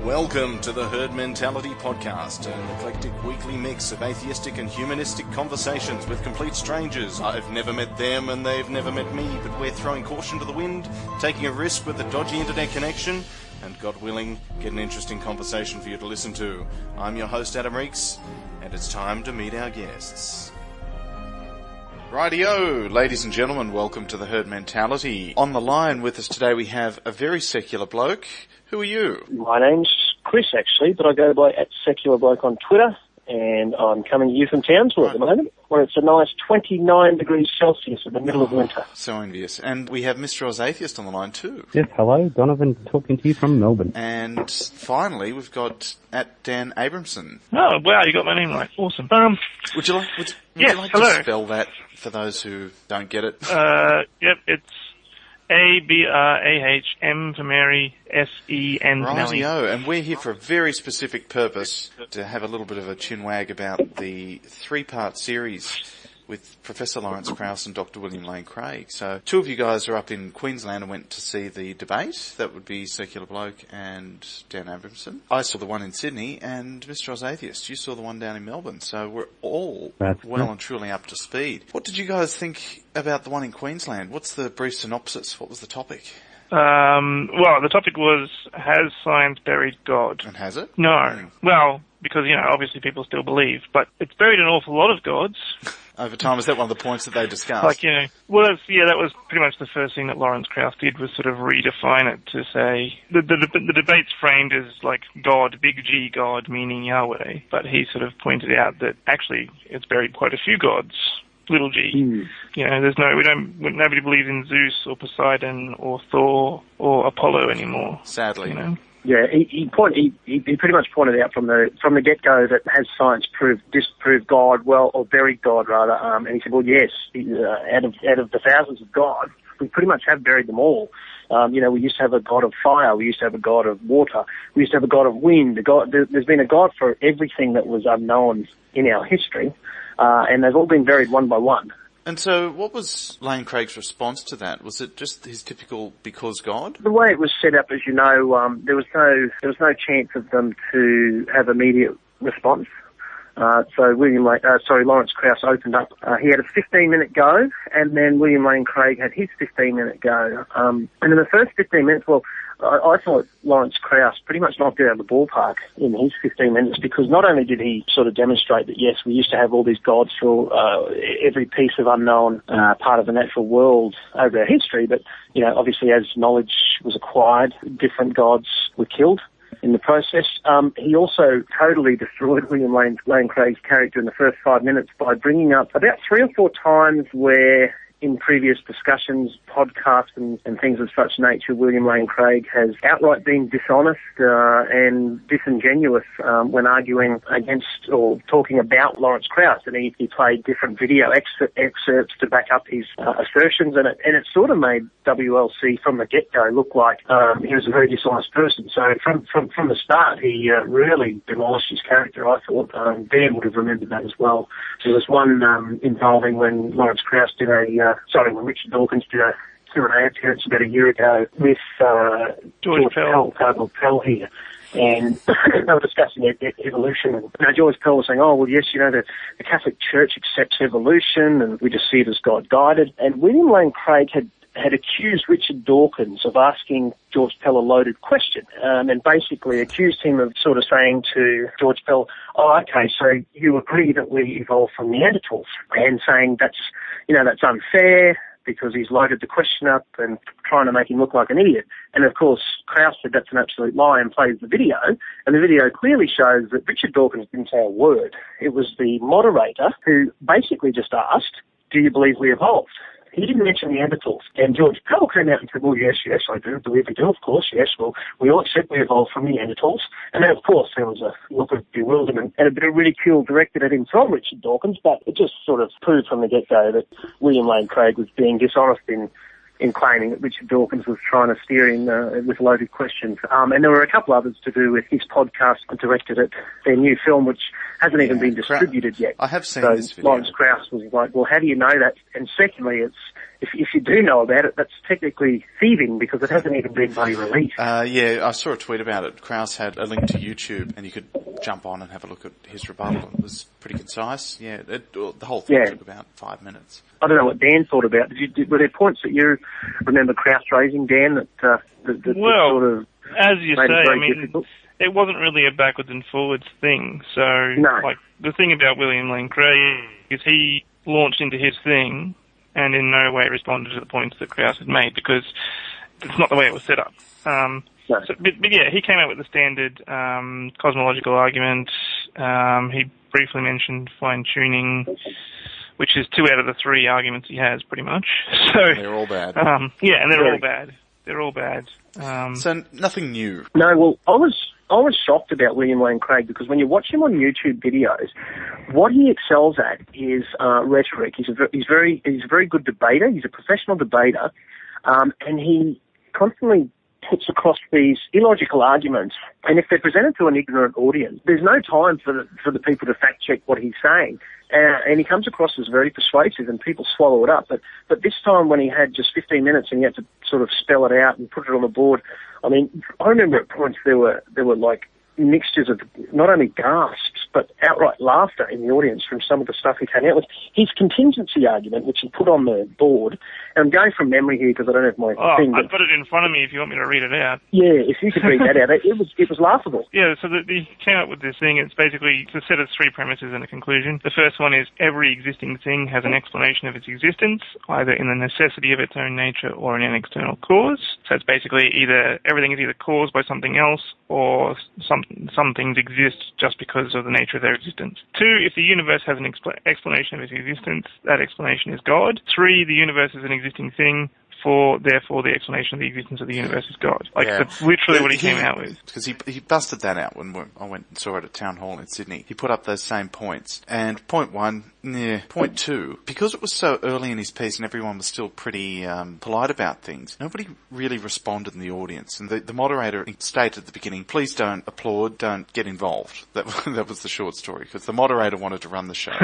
Welcome to the Herd Mentality Podcast, an eclectic weekly mix of atheistic and humanistic conversations with complete strangers. I've never met them and they've never met me, but we're throwing caution to the wind, taking a risk with a dodgy internet connection, and God willing, get an interesting conversation for you to listen to. I'm your host, Adam Reeks, and it's time to meet our guests. Rightio, ladies and gentlemen, welcome to the Herd Mentality. On the line with us today we have a very secular bloke. Who are you? My name's Chris, actually, but I go by @SecularBloke on Twitter, and I'm coming to you from Townsville at the moment, where it's a nice 29 degrees Celsius in the middle of winter. So envious. And we have Mr. Oz Atheist on the line too. Yes, hello, Donovan talking to you from Melbourne. And finally, we've got Dan Abramson. Oh, wow, you got my name right. Awesome. Would you like hello. to spell that for those who don't get it? Yep, it's A-B-R-A-H-M for Mary, S-E-N for Nelly. Rightio, and we're here for a very specific purpose, to have a little bit of a chinwag about the three-part series with Professor Lawrence Krauss and Dr. William Lane Craig. So two of you guys are up in Queensland and went to see the debate. That would be Secular Bloke and Dan Abramson. I saw the one in Sydney, and Mr. Oz Atheist, you saw the one down in Melbourne. So we're all well and truly up to speed. What did you guys think about the one in Queensland? What's the brief synopsis? What was the topic? Well, the topic was, has science buried God? And has it? No. Well, because, obviously people still believe, but it's buried an awful lot of gods. Over time, is that one of the points that they discussed? That was pretty much the first thing that Lawrence Krauss did, was sort of redefine it to say, the debate's framed as like God, big G God, meaning Yahweh, but he sort of pointed out that actually it's buried quite a few gods. Little g. Nobody believes in Zeus or Poseidon or Thor or Apollo anymore. Sadly. Yeah, he pretty much pointed out from the get-go that has science disproved God, or buried God rather, and he said, well, yes, out of the thousands of gods, we pretty much have buried them all. We used to have a god of fire, we used to have a god of water, we used to have a god of wind. There's been a god for everything that was unknown in our history. And they've all been buried one by one. And so what was Lane Craig's response to that? Was it just his typical because God? The way it was set up, as you know, there was no chance of them to have immediate response. So Lawrence Krauss opened up. He had a 15-minute go, and then William Lane Craig had his 15-minute go. And in the first 15 minutes, I thought Lawrence Krauss pretty much knocked it out of the ballpark in his 15 minutes, because not only did he sort of demonstrate that, yes, we used to have all these gods for every piece of unknown part of the natural world over our history, but, obviously as knowledge was acquired, different gods were killed in the process. He also totally destroyed William Lane Craig's character in the first 5 minutes by bringing up about 3 or 4 times where in previous discussions, podcasts and things of such nature, William Lane Craig has outright been dishonest and disingenuous when arguing against or talking about Lawrence Krauss, and he played different video excerpts to back up his assertions, and it sort of made WLC from the get-go look like he was a very dishonest person. So from the start, he really demolished his character, I thought. Dan would have remembered that as well. So there's one involving when Lawrence Krauss did when Richard Dawkins did a Q&A appearance about a year ago with George Cardinal Pell here. And they were discussing evolution. And George Pell was saying, oh, well, yes, the Catholic Church accepts evolution and we just see it as God-guided. And William Lane Craig had accused Richard Dawkins of asking George Pell a loaded question, and basically accused him of sort of saying to George Pell, oh, okay, so you agree that we evolved from Neanderthals, and saying that's unfair because he's loaded the question up and trying to make him look like an idiot. And of course, Krauss said that's an absolute lie and plays the video, and the video clearly shows that Richard Dawkins didn't say a word. It was the moderator who basically just asked, do you believe we evolved? He didn't mention Neanderthals. And George Pell came out and said, well, yes, I do believe we do, of course, yes. Well, we all accept we evolved from Neanderthals. And then, of course, there was a look of bewilderment and a bit of ridicule directed at him from Richard Dawkins, but it just sort of proved from the get-go that William Lane Craig was being dishonest in claiming that Richard Dawkins was trying to steer him with loaded questions. And there were a couple others to do with his podcast directed at their new film, which hasn't even been distributed yet. I have seen so this video. Lawrence Krauss was like, well, how do you know that? And secondly, if you do know about it, that's technically thieving because it hasn't even been bloody released. Yeah, I saw a tweet about it. Krauss had a link to YouTube, and you could jump on and have a look at his rebuttal. It was pretty concise. Yeah, the whole thing took about 5 minutes. I don't know what Dan thought about. Were there points that you remember Krauss raising, Dan, that sort of as you made say, it very I mean, difficult? It wasn't really a backwards and forwards thing. So, like, the thing about William Lane Craig is he launched into his thing and in no way responded to the points that Krauss had made because it's not the way it was set up. But yeah, he came out with the standard cosmological argument. He briefly mentioned fine-tuning, which is 2 out of the 3 arguments he has, pretty much. So they're all bad. Yeah, and they're all bad. They're all bad. So nothing new. No, well, I was shocked about William Lane Craig because when you watch him on YouTube videos, what he excels at is rhetoric. He's a very good debater. He's a professional debater, and he constantly puts across these illogical arguments. And if they're presented to an ignorant audience, there's no time for the people to fact check what he's saying. And he comes across as very persuasive, and people swallow it up. But this time, when he had just 15 minutes and he had to sort of spell it out and put it on the board, I mean, I remember at points there were like mixtures of not only gasps but outright laughter in the audience from some of the stuff he came out with. His contingency argument, which he put on the board, and I'm going from memory here because I don't have my thing. I've got it in front of me if you want me to read it out. Yeah, if you could read that out, it was laughable. Yeah, so he came up with this thing. It's basically a set of 3 premises and a conclusion. The first one is every existing thing has an explanation of its existence, either in the necessity of its own nature or in an external cause. So it's basically everything is either caused by something else or some things exist just because of the nature of their existence. 2, if the universe has an explanation of its existence, that explanation is God. 3, the universe is an existing thing. 4, therefore, the explanation of the existence of the universe is God. That's literally what he came out with. Because he busted that out when I went and saw it at Town Hall in Sydney. He put up those same points. And point 1, point 2, because it was so early in his piece and everyone was still pretty polite about things, nobody really responded in the audience. And the moderator stated at the beginning, please don't applaud, don't get involved. That was the short story, because the moderator wanted to run the show.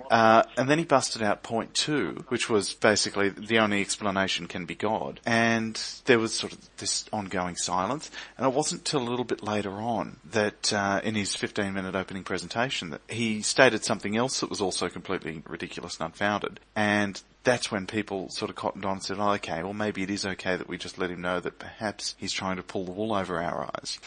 And then he busted out point 2, which was basically the only explanation can be God. And there was sort of this ongoing silence. And it wasn't till a little bit later on that in his 15-minute opening presentation that he stated something else that was also completely ridiculous and unfounded. And that's when people sort of cottoned on and said, oh, okay, well, maybe it is okay that we just let him know that perhaps he's trying to pull the wool over our eyes.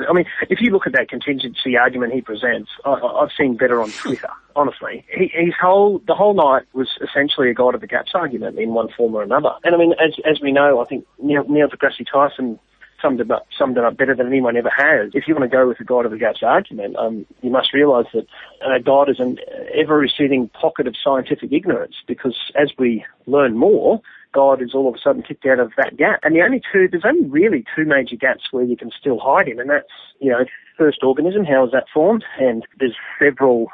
I mean, if you look at that contingency argument he presents, I've seen better on Twitter, honestly. The whole night was essentially a God of the gaps argument in one form or another. And I mean, as we know, I think Neil deGrasse Tyson summed it up better than anyone ever has. If you want to go with the God of the gaps argument, you must realise that God is an ever-receding pocket of scientific ignorance, because as we learn more, God is all of a sudden kicked out of that gap. And there's only really 2 major gaps where you can still hide him, and that's, first organism, how is that formed? And there's several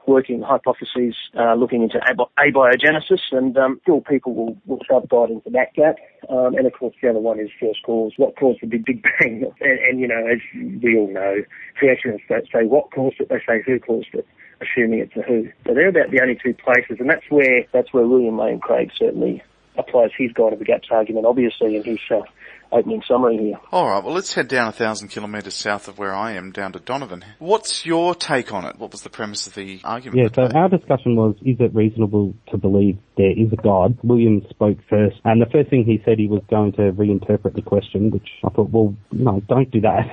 working hypotheses looking into abiogenesis, and still people will shove God into that gap. And of course the other one is first cause, what caused the Big Bang? And as we all know, creationists don't say what caused it, they say who caused it, assuming it's a who. So they're about the only 2 places, and that's where William Lane Craig certainly applies his God of the gaps argument, obviously, in his opening summary here. All right, well, let's head down 1,000 kilometres south of where I am, down to Donovan. What's your take on it? What was the premise of the argument? Yeah, so our discussion was, is it reasonable to believe there is a God? William spoke first, and the first thing he said, he was going to reinterpret the question, which I thought, well, no, don't do that.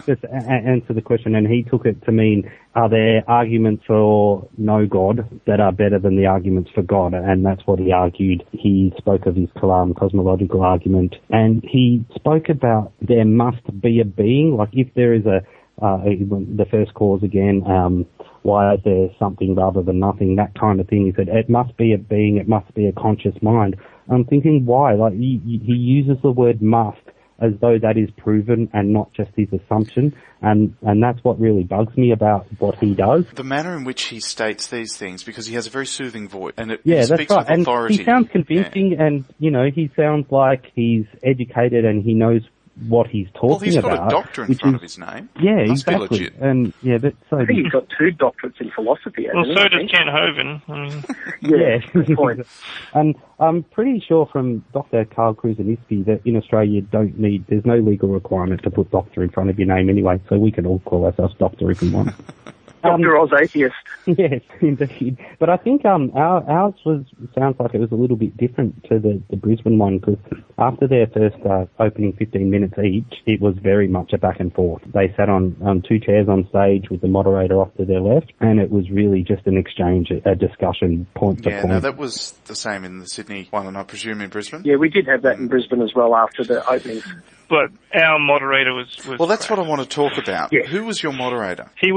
Just answer the question, and he took it to mean, are there arguments for no God that are better than the arguments for God? And that's what he argued. He spoke of his Kalam cosmological argument, and he spoke about there must be a being, like if there is the first cause again, why is there something rather than nothing, that kind of thing. He said, it must be a being, it must be a conscious mind. I'm thinking, why? Like, he uses the word must as though that is proven and not just his assumption, and that's what really bugs me about what he does. The manner in which he states these things, because he has a very soothing voice, and he speaks that's right. with authority. And he sounds convincing, and he sounds like he's educated and he knows what he's talking about. Well, he's got a doctor in front of his name. Yeah, Must be exactly. legit. And yeah, but so I think he's got 2 doctorates in philosophy. Well, so does Ken Hovind. I mean, yeah, good point. And I'm pretty sure from Dr. Carl Kruseniski that in Australia there's no legal requirement to put doctor in front of your name anyway, so we can all call ourselves doctor if we want. Dr. Oz Atheist. Yes, indeed. But I think ours sounds like it was a little bit different to the Brisbane one, because after their first opening 15 minutes each, it was very much a back and forth. They sat on 2 chairs on stage with the moderator off to their left, and it was really just an exchange, a discussion, point to point. Yeah, no, that was the same in the Sydney one, and I presume in Brisbane? Yeah, we did have that in Brisbane as well after the openings. But our moderator was well, that's what I want to talk about. Yeah. Who was your moderator? He's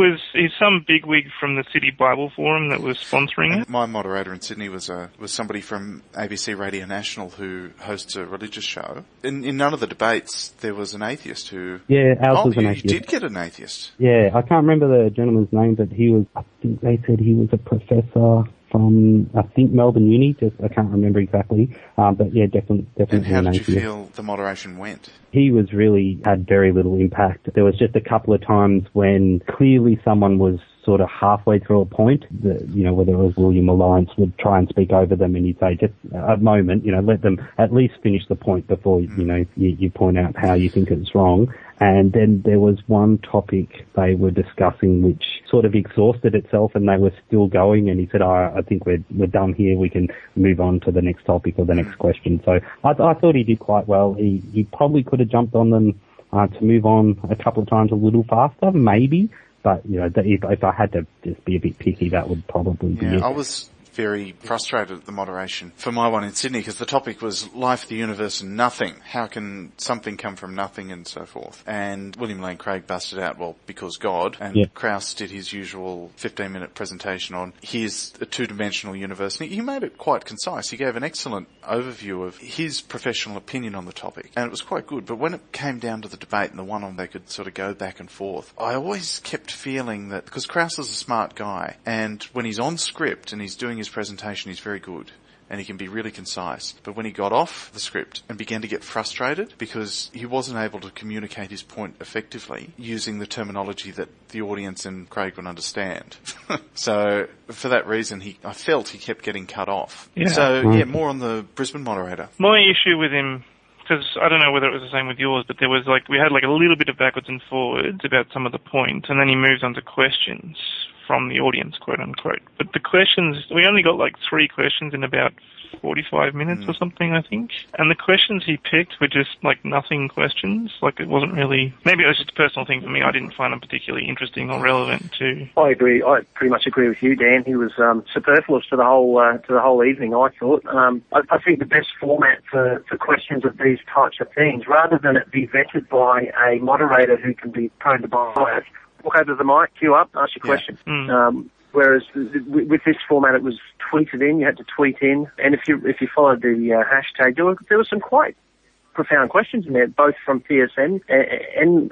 some bigwig from the City Bible Forum that was sponsoring it. My moderator in Sydney was somebody from ABC Radio National who hosts a religious show. In none of the debates, there was an atheist who... Yeah, ours was an atheist. You did get an atheist. Yeah, I can't remember the gentleman's name, but I think they said he was a professor from, I think, Melbourne Uni. I can't remember exactly. But yeah, definitely. And how did you feel the moderation went? He had very little impact. There was just a couple of times when clearly someone was sort of halfway through a point, whether it was William or Lawrence would try and speak over them, and he'd say, just a moment, let them at least finish the point before, you point out how you think it's wrong. And then there was one topic they were discussing which sort of exhausted itself, and they were still going, and he said, I think we're done here, we can move on to the next topic or the next question. So I thought he did quite well. He probably could have jumped on them to move on a couple of times a little faster, maybe. But, if I had to just be a bit picky, that would probably be it. I was very frustrated at the moderation for my one in Sydney, because the topic was life, the universe, and nothing. How can something come from nothing, and so forth? And William Lane Craig busted out, well, because God. And Krauss did his usual 15-minute presentation on here's a 2-dimensional universe. And he made it quite concise. He gave an excellent overview of his professional opinion on the topic, and it was quite good. But when it came down to the debate and the one on they could sort of go back and forth, I always kept feeling that, because Krauss is a smart guy, and when he's on script and he's doing his presentation, he's very good and he can be really concise. But when he got off the script and began to get frustrated because he wasn't able to communicate his point effectively using the terminology that the audience and Craig would understand. So for that reason, I felt he kept getting cut off. Yeah. So more on the Brisbane moderator. My issue with him, because I don't know whether it was the same with yours, but we had a little bit of backwards and forwards about some of the points, and then he moves on to questions from the audience, quote unquote. But the questions, we only got 3 questions in about 45 minutes or something, I think. And the questions he picked were just nothing questions. It wasn't really, maybe it was just a personal thing for me. I didn't find them particularly interesting or relevant to. I agree. I pretty much agree with you, Dan. He was superfluous to the whole evening, I thought. I think the best format for questions of these types of things, rather than it be vetted by a moderator who can be prone to bias, walk over to the mic, queue up, ask your question. Whereas with this format, it was tweeted in. You had to tweet in, and if you followed the hashtag, there were some quite profound questions in there, both from TSN and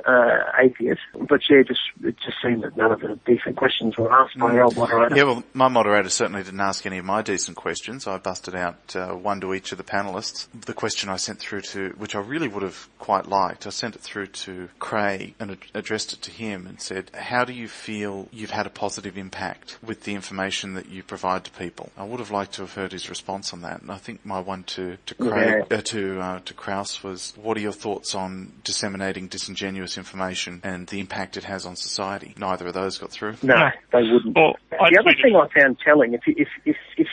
atheists. But it just seemed that none of the decent questions were asked by the old moderator. Yeah, well, my moderator certainly didn't ask any of my decent questions. I busted out one to each of the panellists. The question I sent through to, which I really would have quite liked, I sent it through to Craig and addressed it to him and said, how do you feel you've had a positive impact with the information that you provide to people? I would have liked to have heard his response on that. And I think my one to Craig, to Krauss, was, what are your thoughts on disseminating disingenuous information and the impact it has on society? Neither of those got through. No, they wouldn't. Well, the other thing I found telling, if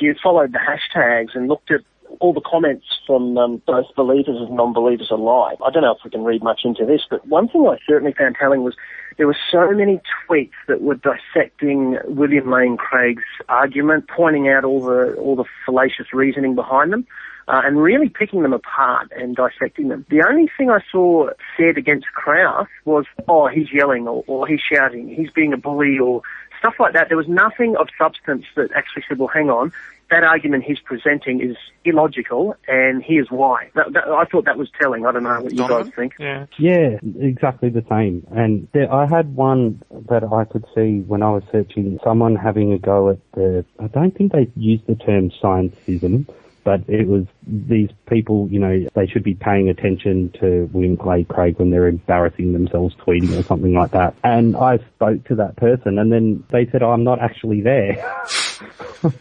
you followed the hashtags and looked at all the comments from both believers and non-believers alike, I don't know if we can read much into this, but one thing I certainly found telling was there were so many tweets that were dissecting William Lane Craig's argument, pointing out all the fallacious reasoning behind them. And really picking them apart and dissecting them. The only thing I saw said against Krauss was, he's yelling or he's shouting, he's being a bully or stuff like that. There was nothing of substance that actually said, well, hang on, that argument he's presenting is illogical and here's why. I thought that was telling. I don't know what you guys think. Yeah, exactly the same. And I had one that I could see when I was searching, someone having a go at I don't think they used the term scientism, but it was these people, they should be paying attention to William Clay Craig when they're embarrassing themselves tweeting or something like that. And I spoke to that person, and then they said, I'm not actually there.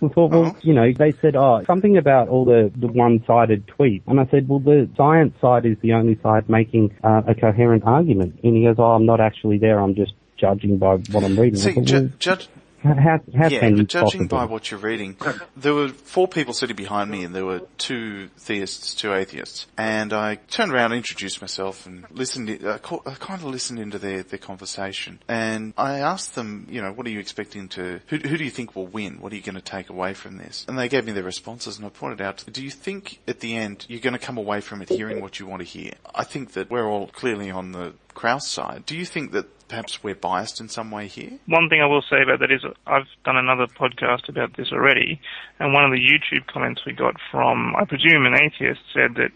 Well, they said, something about all the one-sided tweets. And I said, well, the science side is the only side making a coherent argument. And he goes, I'm not actually there, I'm just judging by what I'm reading. See, judging by what you're reading, there were 4 people sitting behind me, and there were 2 theists, 2 atheists. And I turned around and introduced myself and listened. I kind of listened into their conversation. And I asked them, what are you expecting to? Who do you think will win? What are you going to take away from this? And they gave me their responses, and I pointed out, do you think at the end you're going to come away from it hearing what you want to hear? I think that we're all clearly on the Krauss side. Do you think that perhaps we're biased in some way here? One thing I will say about that is I've done another podcast about this already, and one of the YouTube comments we got from, I presume, an atheist said that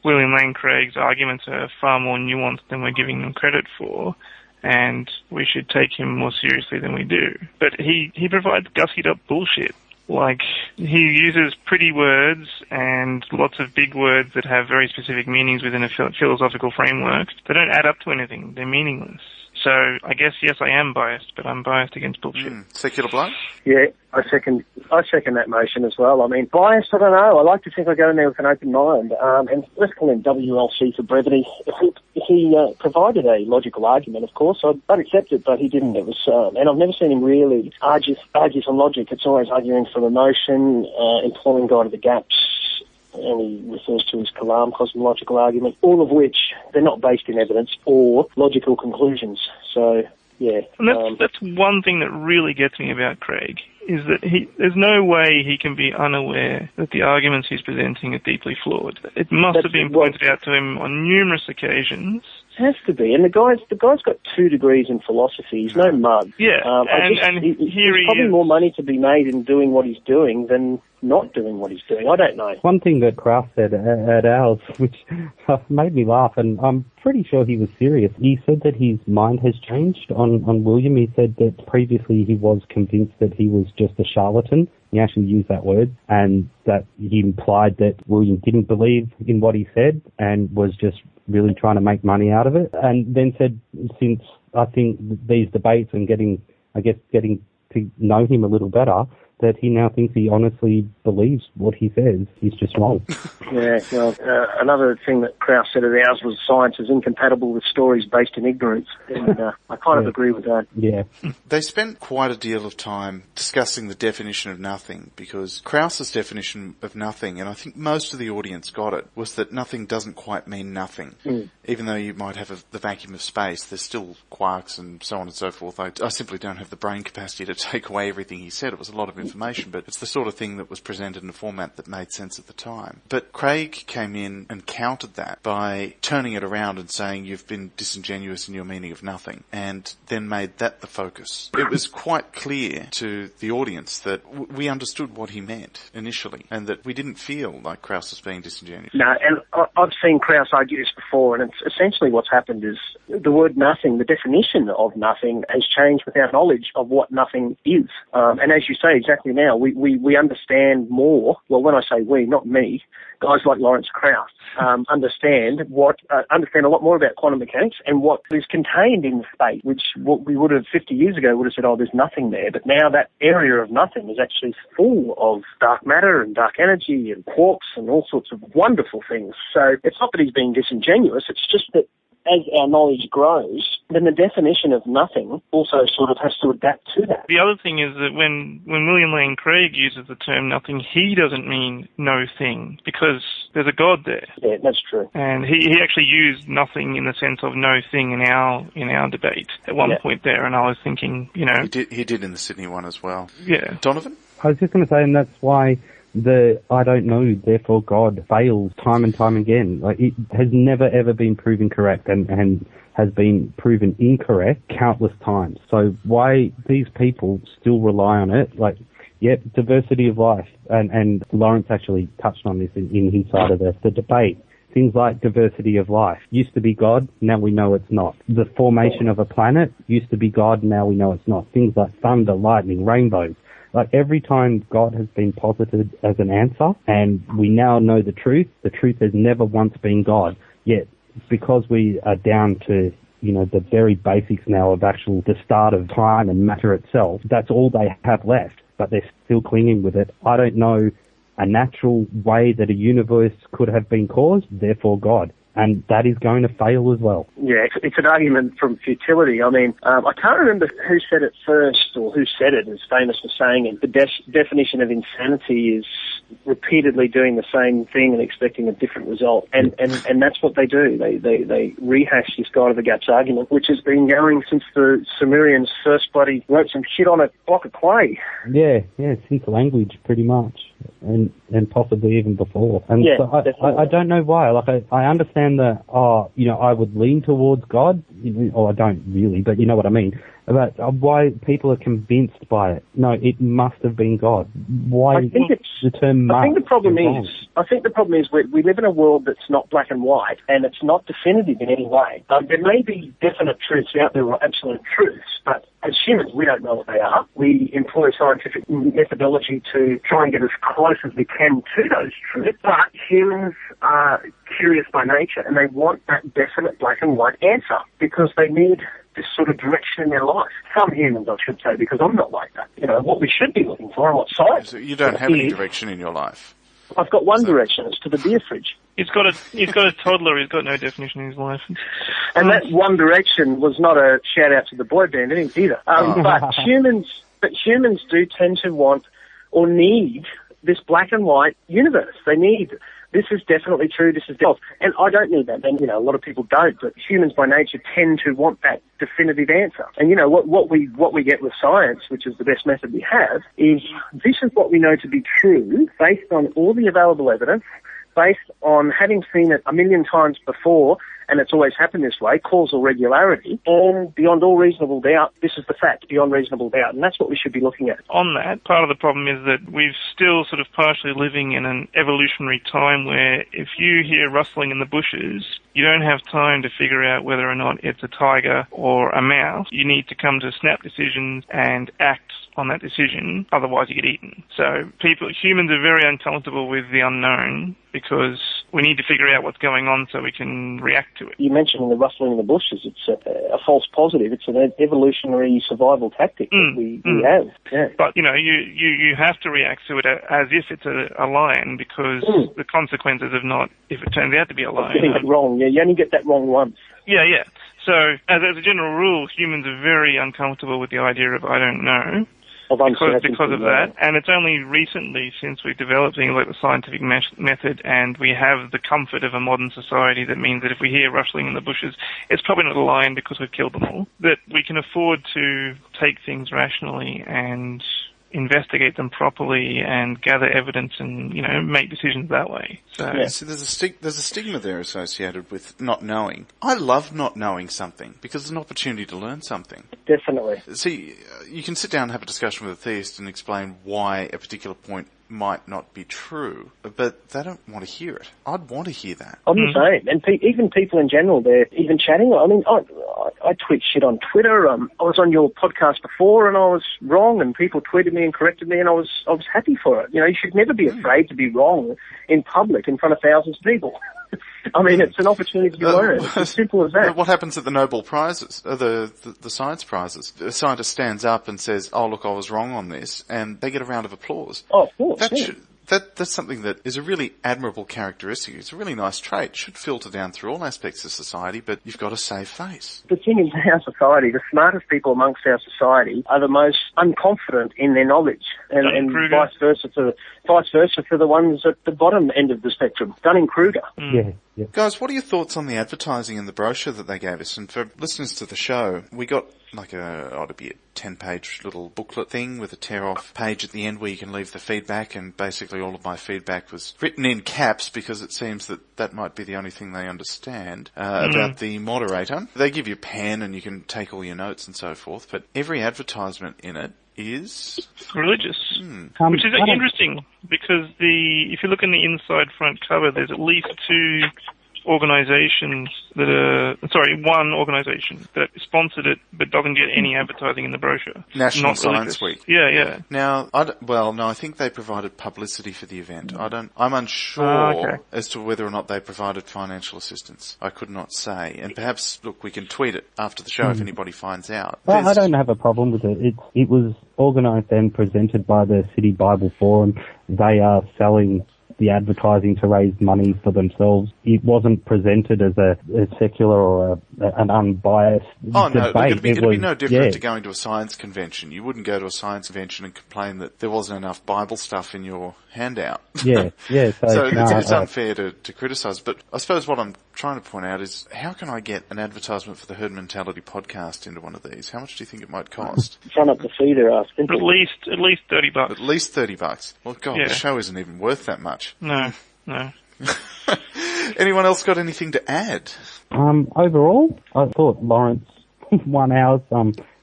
William Lane Craig's arguments are far more nuanced than we're giving them credit for, and we should take him more seriously than we do. But he provides gussied up bullshit. Like, he uses pretty words and lots of big words that have very specific meanings within a philosophical framework. They don't add up to anything. They're meaningless. So I guess, yes, I am biased, but I'm biased against bullshit. Secular bloke? Yeah, I second that motion as well. I mean, biased, I don't know. I like to think I go in there with an open mind. And let's call him WLC for brevity. He provided a logical argument, of course. I'd accept it, but he didn't. It was, and I've never seen him really argue for logic. It's always arguing from emotion, employing God of the gaps. And he refers to his Kalam cosmological argument, all of which they're not based in evidence or logical conclusions. So, yeah. And that's one thing that really gets me about Craig, is that there's no way he can be unaware that the arguments he's presenting are deeply flawed. It must have been pointed out to him on numerous occasions. Has to be, and the guy's got 2 degrees in philosophy. He's no mug. Yeah, there's probably more money to be made in doing what he's doing than not doing what he's doing. I don't know. One thing that Krauss said at ours, which made me laugh, and I'm pretty sure he was serious. He said that his mind has changed on William. He said that previously he was convinced that he was just a charlatan. He actually used that word, and that he implied that William didn't believe in what he said and was just really trying to make money out of it. And then said, since I think these debates and getting to know him a little better, that he now thinks he honestly believes what he says. He's just wrong. Yeah, well, another thing that Krauss said at ours was science is incompatible with stories based in ignorance. And I kind of agree with that. Yeah. They spent quite a deal of time discussing the definition of nothing, because Krauss's definition of nothing, and I think most of the audience got it, was that nothing doesn't quite mean nothing. Even though you might have the vacuum of space, there's still quarks and so on and so forth. I simply don't have the brain capacity to take away everything he said. It was a lot of information, but it's the sort of thing that was presented in a format that made sense at the time. But Craig came in and countered that by turning it around and saying you've been disingenuous in your meaning of nothing, and then made that the focus. It was quite clear to the audience that we understood what he meant initially, and that we didn't feel like Krauss was being disingenuous. No, and I've seen Krauss argue this before, and it's essentially what's happened is the word nothing, the definition of nothing, has changed with our knowledge of what nothing is. And as you say, exactly now, we understand more. Well, when I say we, not me, guys like Lawrence Krauss understand a lot more about quantum mechanics and what is contained in space, which what we would have 50 years ago would have said, oh, there's nothing there. But now that area of nothing is actually full of dark matter and dark energy and quarks and all sorts of wonderful things. So it's not that he's being disingenuous, it's just that as our knowledge grows, then the definition of nothing also sort of has to adapt to that. The other thing is that when William Lane Craig uses the term nothing, he doesn't mean no thing, because there's a God there. Yeah, that's true. And he actually used nothing in the sense of no thing in our debate at one point there, and I was thinking, He did in the Sydney one as well. Yeah. Donovan? I was just going to say, and that's why the I don't know, therefore God fails time and time again. Like, it has never ever been proven correct and has been proven incorrect countless times. So why these people still rely on it? Like, yep, diversity of life. And Lawrence actually touched on this in his side of the debate. Things like diversity of life. Used to be God, now we know it's not. The formation of a planet used to be God, now we know it's not. Things like thunder, lightning, rainbows. Like, every time God has been posited as an answer, and we now know the truth has never once been God. Yet, because we are down to, the very basics now of the start of time and matter itself, that's all they have left, but they're still clinging with it. I don't know a natural way that a universe could have been caused, therefore God. And that is going to fail as well. Yeah, it's an argument from futility. I mean, I can't remember who said it first or who said it, is famous for saying it. The definition of insanity is repeatedly doing the same thing and expecting a different result. And that's what they do. They rehash this God of the gaps argument, which has been going since the Sumerians first bloody wrote some shit on a block of clay. Yeah, since language, pretty much. And possibly even before. And yeah, so I don't know why. Like, I understand that, I would lean towards God. Or I don't really, but you know what I mean. About why people are convinced by it. No, it must have been God. Why the term must? I think the problem is we live in a world that's not black and white, and it's not definitive in any way. There may be definite truths out there, or absolute truths, but as humans, we don't know what they are. We employ scientific methodology to try and get as close as we can to those truths, but humans are curious by nature, and they want that definite black and white answer because they need this sort of direction in their life. Some humans, I should say, because I'm not like that. What we should be looking for and what science... So you don't have any direction in your life? I've got one direction. It's to the beer fridge. He's got a toddler. He's got no definition in his life. And that one direction was not a shout-out to the boy band either. But humans do tend to want or need this black and white universe. They need... This is definitely true, this is false. And I don't need that. And, a lot of people don't, but humans by nature tend to want that definitive answer. And, what we get with science, which is the best method we have, is this is what we know to be true based on all the available evidence, based on having seen it a million times before, and it's always happened this way, causal regularity, and beyond all reasonable doubt, this is the fact, beyond reasonable doubt, and that's what we should be looking at. On that, part of the problem is that we're still sort of partially living in an evolutionary time where if you hear rustling in the bushes, you don't have time to figure out whether or not it's a tiger or a mouse. You need to come to snap decisions and act on that decision, otherwise you get eaten. So humans are very uncomfortable with the unknown because we need to figure out what's going on so we can react to it. You mentioned the rustling in the bushes. It's a false positive. It's an evolutionary survival tactic that we have. Yeah. But, you have to react to it as if it's a lion because the consequences of not, if it turns out to be a lion. Getting it wrong. Yeah, you only get that wrong once. Yeah. So, as a general rule, humans are very uncomfortable with the idea of I don't know. Because of that, and it's only recently since we've developed things like the scientific method and we have the comfort of a modern society that means that if we hear rustling in the bushes, it's probably not a lion because we've killed them all, that we can afford to take things rationally and investigate them properly and gather evidence and, make decisions that way. So there's a stigma there associated with not knowing. I love not knowing something because it's an opportunity to learn something. Definitely. See, you can sit down and have a discussion with a theist and explain why a particular point might not be true, but they don't want to hear it. I'd want to hear that. I'm the same. And even people in general, they're even chatting. I mean, I tweet shit on Twitter. I was on your podcast before and I was wrong and people tweeted me and corrected me and I was happy for it. You should never be afraid to be wrong in public in front of thousands of people. I mean, it's an opportunity to learn. It's as simple as that. What happens at the Nobel Prizes, the science prizes? A scientist stands up and says, "Oh, look, I was wrong on this," and they get a round of applause. Oh, of course. That's something that is a really admirable characteristic. It's a really nice trait. It should filter down through all aspects of society, but you've got to save face. The thing is, our society, the smartest people amongst our society are the most unconfident in their knowledge, and vice versa for the ones at the bottom end of the spectrum. Dunning-Kruger. Yeah. Guys, what are your thoughts on the advertising and the brochure that they gave us? And for listeners to the show, we got ought to be a 10-page little booklet thing with a tear-off page at the end where you can leave the feedback, and basically all of my feedback was written in caps because it seems that might be the only thing they understand about the moderator. They give you a pen and you can take all your notes and so forth, but every advertisement in it is religious, which is interesting because if you look in the inside front cover, there's at least two organisations that are, one organisation that sponsored it but doesn't get any advertising in the brochure. National Science Week. Yeah. Now, I think they provided publicity for the event. I'm unsure as to whether or not they provided financial assistance. I could not say. And perhaps, look, we can tweet it after the show if anybody finds out. Well, I don't have a problem with it. It was organised and presented by the City Bible Forum. They are selling the advertising to raise money for themselves. It wasn't presented as a secular or an unbiased debate. It'd be no different to going to a science convention. You wouldn't go to a science convention and complain that there wasn't enough Bible stuff in your handout. Yeah. So it's unfair to criticise. But I suppose what I'm trying to point out is, how can I get an advertisement for the Herd Mentality podcast into one of these? How much do you think it might cost? Sign up the fee they're asking. At least $30. At least $30. Well, God, the show isn't even worth that much. No. Anyone else got anything to add? Overall, I thought Lawrence won ours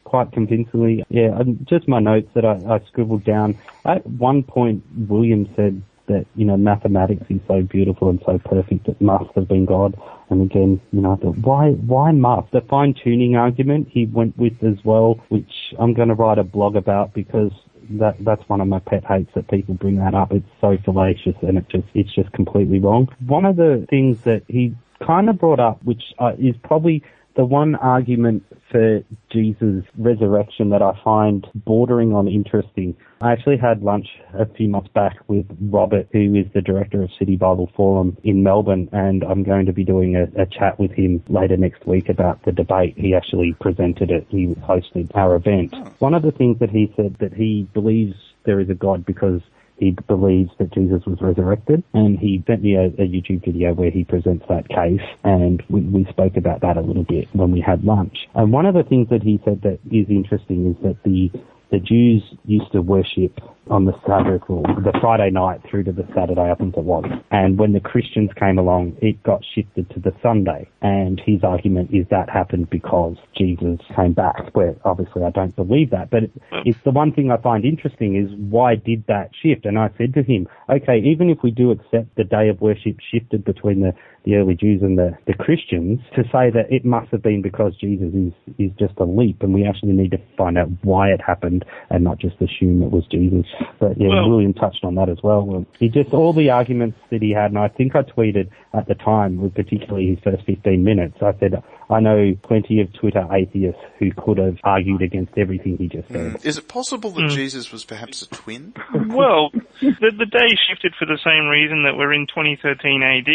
quite convincingly. Yeah, just my notes that I scribbled down. At one point, William said that, mathematics is so beautiful and so perfect it must have been God. And again, I thought, why must? The fine-tuning argument he went with as well, which I'm going to write a blog about because that's one of my pet hates that people bring that up. It's so fallacious and it's just completely wrong. One of the things that he kind of brought up, which is probably the one argument for Jesus' resurrection that I find bordering on interesting. I actually had lunch a few months back with Robert, who is the director of City Bible Forum in Melbourne, and I'm going to be doing a chat with him later next week about the debate. He actually presented it. He hosted our event. One of the things that he said, that he believes there is a God because he believes that Jesus was resurrected, and he sent me a YouTube video where he presents that case, and we spoke about that a little bit when we had lunch. And one of the things that he said that is interesting is that the Jews used to worship on the Sabbath, or the Friday night through to the Saturday, I think it was. And when the Christians came along, it got shifted to the Sunday. And his argument is that happened because Jesus came back, where obviously I don't believe that. But it's the one thing I find interesting is, why did that shift? And I said to him, okay, even if we do accept the day of worship shifted between the early Jews and the Christians, to say that it must have been because Jesus is just a leap, and we actually need to find out why it happened and not just assume it was Jesus. But yeah, William touched on that as well. He just, all the arguments that he had, and I think I tweeted at the time, particularly his first 15 minutes, I said, I know plenty of Twitter atheists who could have argued against everything he just said. Is it possible that Jesus was perhaps a twin? Well, the day shifted for the same reason that we're in 2013 AD.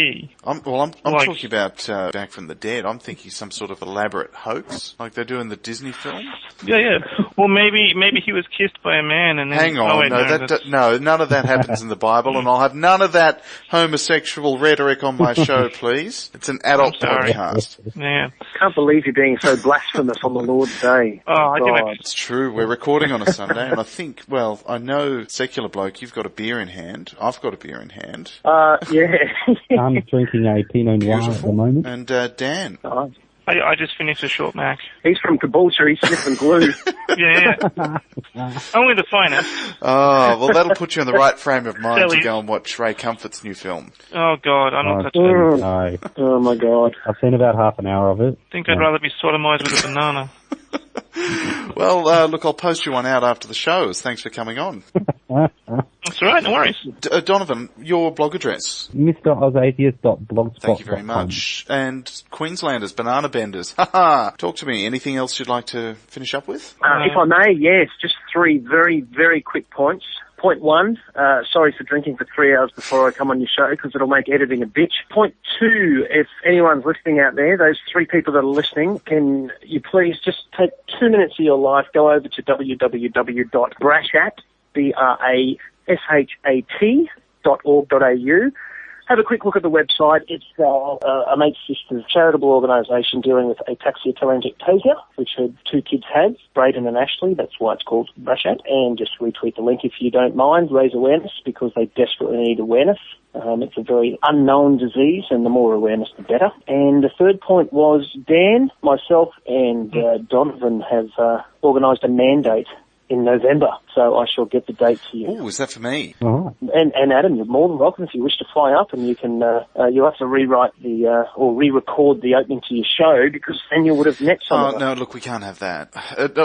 I'm talking about Back from the Dead. I'm thinking some sort of elaborate hoax, like they do in the Disney film. Yeah. Well, maybe he was kissed by a man and then... Hang on, no, none of that happens in the Bible, and I'll have none of that homosexual rhetoric on my show, please. It's an adult podcast. Yeah. Can't believe you're being so blasphemous on the Lord's Day. It's true. We're recording on a Sunday, and I think, well, I know, secular bloke, you've got a beer in hand. I've got a beer in hand. Yeah. I'm drinking a Pinot Noir at the moment. And Dan. I just finished a short Mac. He's from Caboolture. He's sniffing glue. Yeah. Only the finest. Oh, well, that'll put you in the right frame of mind to go and watch Ray Comfort's new film. Oh, God, I'm not touching it. No. Oh, my God. I've seen about half an hour of it. I think I'd rather be sodomized with a banana. Well, look, I'll post you one out after the shows. Thanks for coming on. That's all right, no worries. Donovan, your blog address. MrOzAtheist.blogspot.com. Thank you very much. And Queenslanders, Banana Benders. Talk to me. Anything else you'd like to finish up with? If I may, yes, just 3 very, very quick points. Point 1, sorry for drinking for 3 hours before I come on your show, because it'll make editing a bitch. Point 2, if anyone's listening out there, those 3 people that are listening, can you please just take 2 minutes of your life, go over to www.brashat.org.au. Have a quick look at the website. It's a mate's sister's charitable organisation dealing with ataxia-telangiectasia, which her 2 kids had, Braden and Ashley. That's why it's called Brashat. And just retweet the link if you don't mind. Raise awareness, because they desperately need awareness. It's a very unknown disease, and the more awareness, the better. And the third point was Dan, myself, and Donovan have organised a mandate in November, so I shall get the date to you. Oh, is that for me? All right. And Adam, you're more than welcome if you wish to fly up, and you can you'll have to rewrite or re-record the opening to your show, because then you would have met someone. Oh, no, look, we can't have that.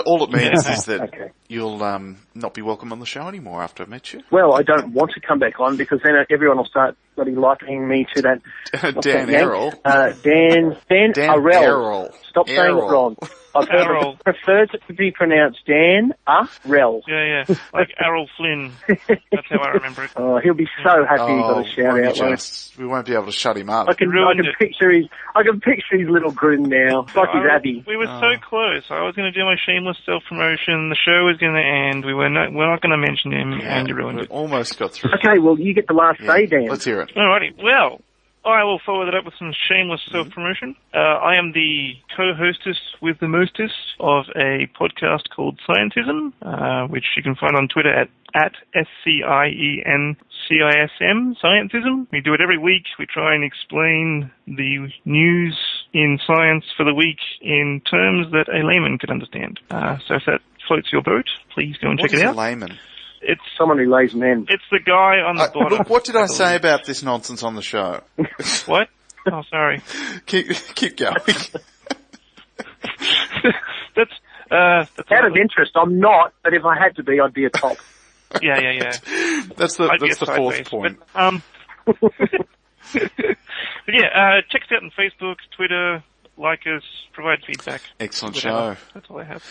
All it means is that Okay. you'll not be welcome on the show anymore after I've met you. Well, I don't want to come back on, because then everyone will start bloody likening me to that Dan Errol. Dan Arell. Errol. Stop saying it Errol. wrong. I've Errol. preferred it to be pronounced Dan Arell. Yeah, like Errol Flynn. That's how I remember it. Oh, he'll be so happy he got a shout won't out. you won't just? We won't be able to shut him up. I can Ruined it. picture his little grin now. It's like he's happy. We were so close. I was going to do my shameless self-promotion. The show was going to end. We're not going to mention him, and you ruined we it. almost got through. Okay, well, you get the last say, Dan. Let's hear it. Alrighty. Well, I will follow that up with some shameless self-promotion. I am the co-hostess with the mostest of a podcast called Scientism, which you can find on Twitter at SCIENCISM, Scientism. We do it every week. We try and explain the news in science for the week in terms that a layman could understand. So if that floats your boat, please go and check it out. What is a layman? It's Someone who lays men. It's the guy on the bottom. Look, what did I say about this nonsense on the show? What? Oh, sorry. Keep going. That's Out of interest, I'm not, but if I had to be, I'd be a top. Yeah. That's I'd be the a fourth sideways, point. But yeah, check us out on Facebook, Twitter, like us, provide feedback. Excellent Whatever. show. That's all I have.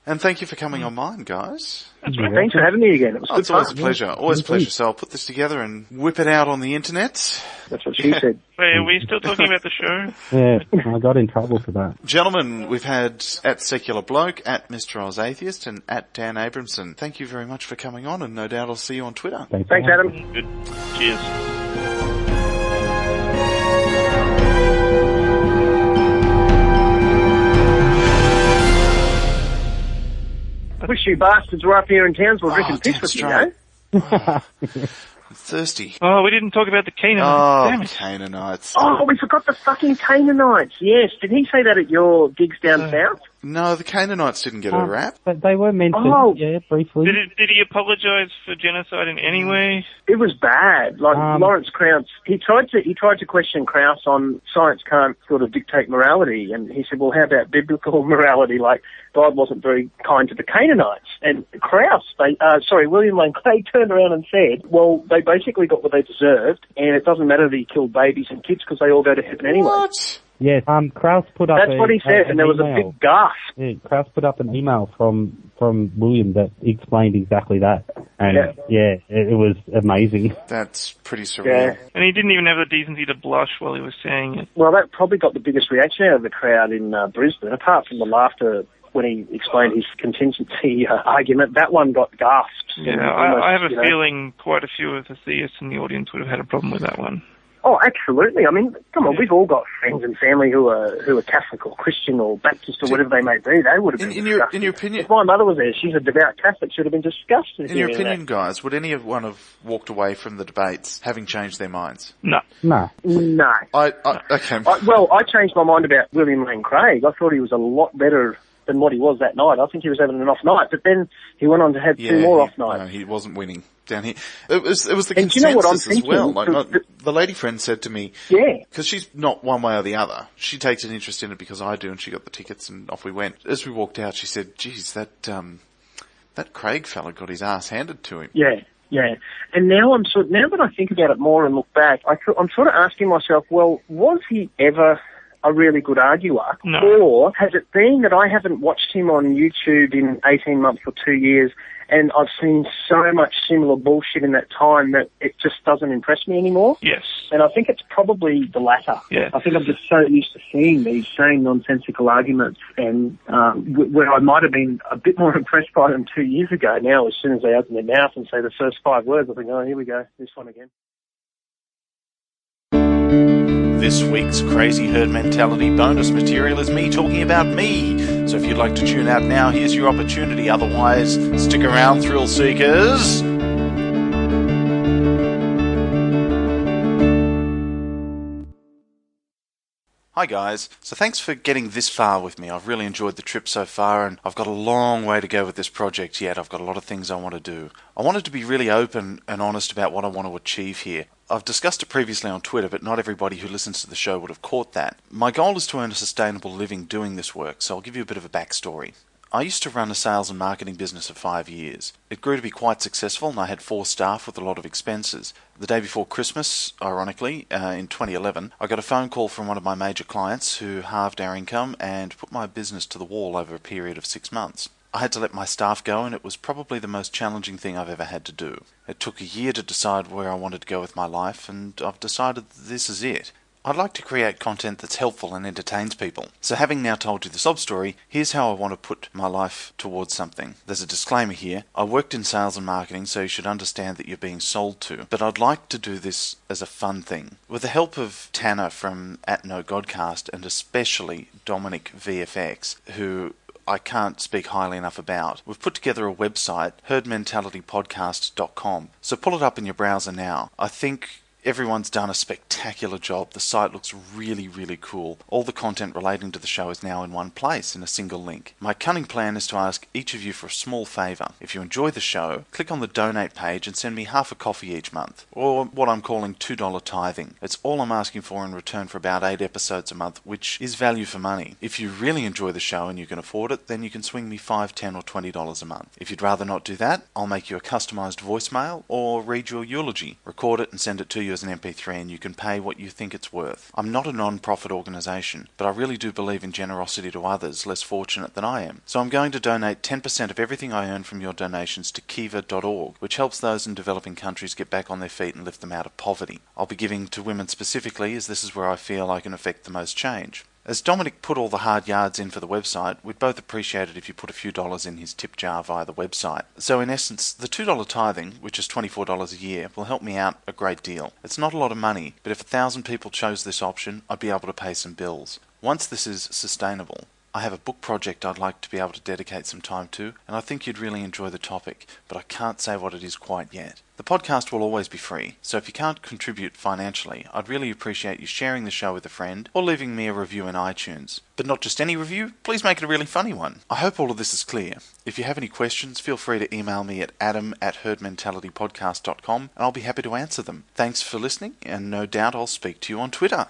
And thank you for coming on mine, guys. That's right. Thanks for having me again. It was Oh, good it's always a fun. pleasure. Always a pleasure. So I'll put this together and whip it out on the internet. That's what she said. Wait, are we still talking about the show? Yeah, I got in trouble for that. Gentlemen, we've had at Secular Bloke, at Mr. Oz Atheist, and at Dan Abramson. Thank you very much for coming on, and no doubt I'll see you on Twitter. Thanks, Adam. Good. Cheers. I wish you bastards were up here in Townsville drinking piss damn with you, straight. know? I'm thirsty. Oh, we didn't talk about the Canaanites. Damn Oh, it. Canaanites. Oh, we forgot the fucking Canaanites. Yes. Did he say that at your gigs down south? No, the Canaanites didn't get a rap. But they were mentioned, Oh. yeah, briefly. Did he apologise for genocide in any way? It was bad. Like Lawrence Krauss, he tried to question Krauss on science can't sort of dictate morality, and he said, well, how about biblical morality? Like God wasn't very kind to the Canaanites. And Krauss, William Lane Craig turned around and said, well, they basically got what they deserved, and it doesn't matter that he killed babies and kids because they all go to heaven anyway. What? Yes, Krauss put up That's what he said, and there was a big gasp. Yeah, Krauss put up an email from William that explained exactly that. And it was amazing. That's pretty surreal. Yeah. And he didn't even have the decency to blush while he was saying it. Well, that probably got the biggest reaction out of the crowd in Brisbane, apart from the laughter when he explained his contingency argument. That one got gasps. Yeah, I have a feeling quite a few of the theists in the audience would have had a problem with that one. Oh, absolutely. I mean, come on, we've all got friends and family who are Catholic or Christian or Baptist or whatever they may be. They would have been In your opinion, If my mother was there, she's a devout Catholic, she would have been disgusted. in your opinion, guys, would any of one have walked away from the debates having changed their minds? No. No. No. Okay. I changed my mind about William Lane Craig. I thought he was a lot better than what he was that night. I think he was having an off night, but then he went on to have two more off nights. No, he wasn't winning down here. It was the And do you know what I'm consensus as well. thinking? Like, the lady friend said to me, Yeah. because she's not one way or the other. She takes an interest in it because I do, and she got the tickets, and off we went. As we walked out, she said, "Geez, that Craig fella got his ass handed to him." Yeah. Yeah, and now now that I think about it more and look back, I'm sort of asking myself, well, was he ever a really good arguer? No. Or has it been that I haven't watched him on YouTube in 18 months or 2 years, and I've seen so much similar bullshit in that time that it just doesn't impress me anymore? Yes. And I think it's probably the latter. Yeah. I think I'm just so used to seeing these same nonsensical arguments, and where I might have been a bit more impressed by them 2 years ago, now as soon as they open their mouth and say the first 5 words, I think, oh, here we go, this one again. This week's Crazy Herd Mentality bonus material is me talking about me. So if you'd like to tune out now, here's your opportunity. Otherwise, stick around, thrill seekers. Hi guys, so thanks for getting this far with me. I've really enjoyed the trip so far and I've got a long way to go with this project yet. I've got a lot of things I want to do. I wanted to be really open and honest about what I want to achieve here. I've discussed it previously on Twitter, but not everybody who listens to the show would have caught that. My goal is to earn a sustainable living doing this work, so I'll give you a bit of a backstory. I used to run a sales and marketing business for 5 years. It grew to be quite successful and I had 4 staff with a lot of expenses. The day before Christmas, ironically, in 2011, I got a phone call from one of my major clients who halved our income and put my business to the wall over a period of 6 months. I had to let my staff go and it was probably the most challenging thing I've ever had to do. It took a year to decide where I wanted to go with my life and I've decided this is it. I'd like to create content that's helpful and entertains people. So having now told you the sob story, here's how I want to put my life towards something. There's a disclaimer here. I worked in sales and marketing, so you should understand that you're being sold to. But I'd like to do this as a fun thing. With the help of Tanner from @NoGodcast and especially Dominic VFX, who I can't speak highly enough about. We've put together a website, herdmentalitypodcast.com. So pull it up in your browser now. I think everyone's done a spectacular job. The site looks really, really cool. All the content relating to the show is now in one place in a single link. My cunning plan is to ask each of you for a small favour. If you enjoy the show, click on the donate page and send me half a coffee each month, or what I'm calling $2 tithing. It's all I'm asking for in return for about 8 episodes a month, which is value for money. If you really enjoy the show and you can afford it, then you can swing me $5, $10 or $20 a month. If you'd rather not do that, I'll make you a customised voicemail or read your eulogy. Record it and send it to you as an MP3 and you can pay what you think it's worth. I'm not a non-profit organisation, but I really do believe in generosity to others less fortunate than I am. So I'm going to donate 10% of everything I earn from your donations to kiva.org, which helps those in developing countries get back on their feet and lift them out of poverty. I'll be giving to women specifically, as this is where I feel I can affect the most change. As Dominic put all the hard yards in for the website, we'd both appreciate it if you put a few dollars in his tip jar via the website. So in essence, the $2 tithing, which is $24 a year, will help me out a great deal. It's not a lot of money, but if 1,000 people chose this option, I'd be able to pay some bills. Once this is sustainable, I have a book project I'd like to be able to dedicate some time to, and I think you'd really enjoy the topic, but I can't say what it is quite yet. The podcast will always be free, so if you can't contribute financially, I'd really appreciate you sharing the show with a friend or leaving me a review in iTunes. But not just any review, please make it a really funny one. I hope all of this is clear. If you have any questions, feel free to email me at adam@herdmentalitypodcast.com and I'll be happy to answer them. Thanks for listening, and no doubt I'll speak to you on Twitter.